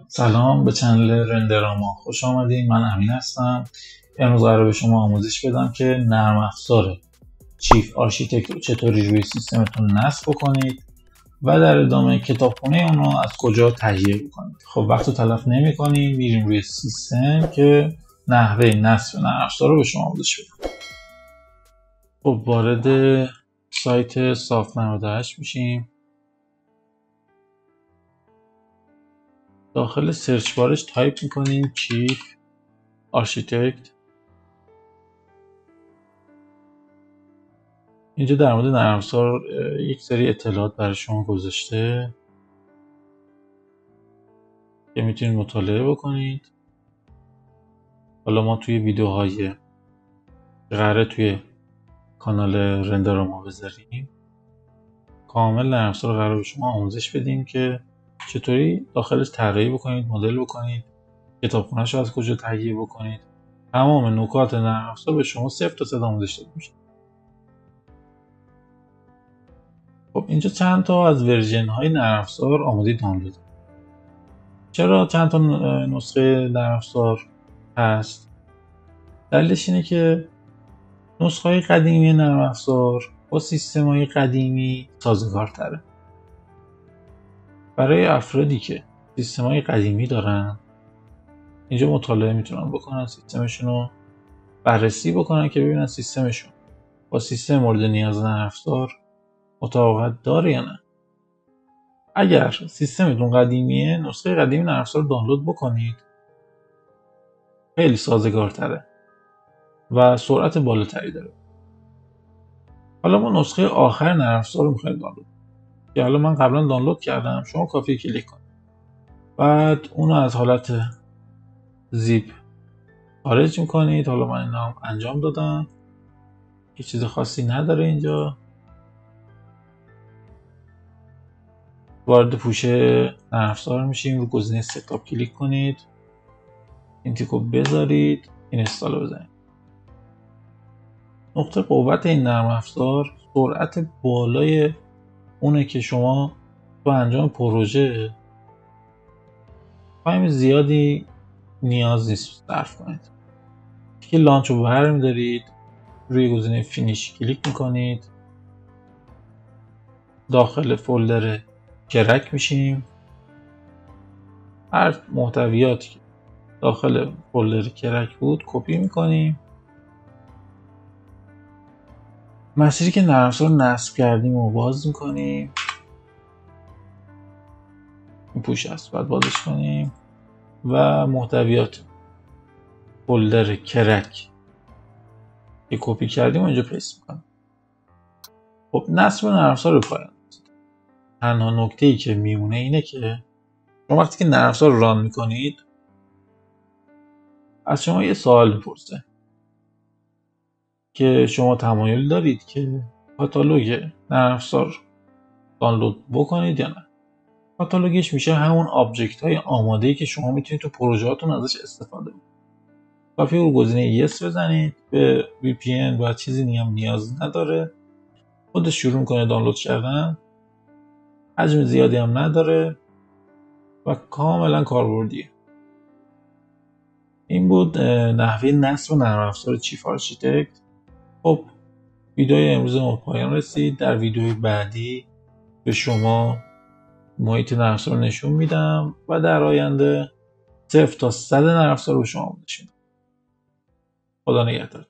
سلام به چنل رندراما خوش آمدین. من امین هستم. امروز قراره به شما آموزش بدم که نرم افزار چیف آرشیتکت رو چطوری روی سیستمتون نصب بکنید و در ادامه کتابخونه اون رو از کجا تهیه بکنید. خب وقت رو تلف نمی‌کنیم، میریم روی سیستم که نحوه نصب نرم افزار رو به شما آموزش بدم. خب وارد سایت صاف 98 میشیم. داخل سرچ بارش تایپ میکنیم چیف آرشیتکت. اینجا در مورد نرم افزار یک سری اطلاعات برای شما گذاشته که میتونید مطالعه بکنید. حالا ما توی ویدیوهای قراره توی کانال رندراما بذاریم کامل نرم افزار رو قراره به شما آموزش بدیم که چطوری داخلش طراحی بکنید، مدل بکنید، کتابخونه‌اش رو از کجا تهیه بکنید. تمام نکات نرم افزار به شما 0 تا 100 آموزش داده میشه. خب اینجا چند تا از ورژن های نرم افزار آماده دانلود. چرا چند تا نسخه نرم افزار هست؟ دلیلش اینه که نسخه های قدیمی نرم افزار با سیستم های قدیمی سازگارتره. برای افرادی که سیستم های قدیمی دارن اینجا مطالعه میتونن بکنن، سیستمشون رو بررسی بکنن که ببینن سیستمشون با سیستم مورد نیاز نرم افزار مطابقت داره یا نه. اگر سیستمتون قدیمیه نسخه قدیمی نرم افزار رو دانلود بکنید، خیلی سازگارتره و سرعت بالاتری داره. حالا ما نسخه آخر نرم افزار رو می‌خوایم دانلود که حالا من قبلا دانلود کردم، شما کافیه کلیک کنید بعد اون رو از حالت زیپ خارج میکنید. حالا من اینا انجام دادم، هیچ چیز خاصی نداره. اینجا وارد پوشه نرم افزار میشیم، رو گزینه ستاپ کلیک کنید، این تیکو بذارید، اینستال رو بزنید. نقطه قوت این نرم افزار سرعت بالای اونه که شما تو انجام پروژه تایم زیادی نیاز نیست صرف کنید. که لانچ رو برمی‌دارید، روی گزینه فینیش کلیک میکنید، داخل فولدر کرک میشیم، هر محتویاتی که داخل فولدر کرک بود کپی میکنیم، مسیری که نرم افزار نصب کردیم رو باز میکنیم، این پوش است بعد بازش کنیم و محتویات فولدر کرک که کپی کردیم اینجا پیست میکنیم. خب نصب نرم افزار رو پایان. تنها نکته‌ای که میمونه اینه که شما وقتی که نرم افزار رو ران میکنید از شما یه سوال میپرسه که شما تمایل دارید که کاتالوگ نرم افزار دانلود بکنید یا نه. کاتالوگش میشه همون آبجکت های آماده‌ای که شما میتونید تو پروژه‌هاتون ازش استفاده کنید. کافیه رو گزینه یس بزنید، به VPN و چیزی هم نیاز نداره، خودش شروع میکنه دانلود کردن، حجم زیادی هم نداره و کاملا کاربردیه. این بود نحوه نصب نرم افزار چیف آرشیتکت. خب ویدیوی امروز ما پایان رسید. در ویدیوی بعدی به شما محیط نرم افزار نشون میدم و در آینده 0 تا 100 نرم افزار رو به شما آموزش میدم. خدا نگهدار.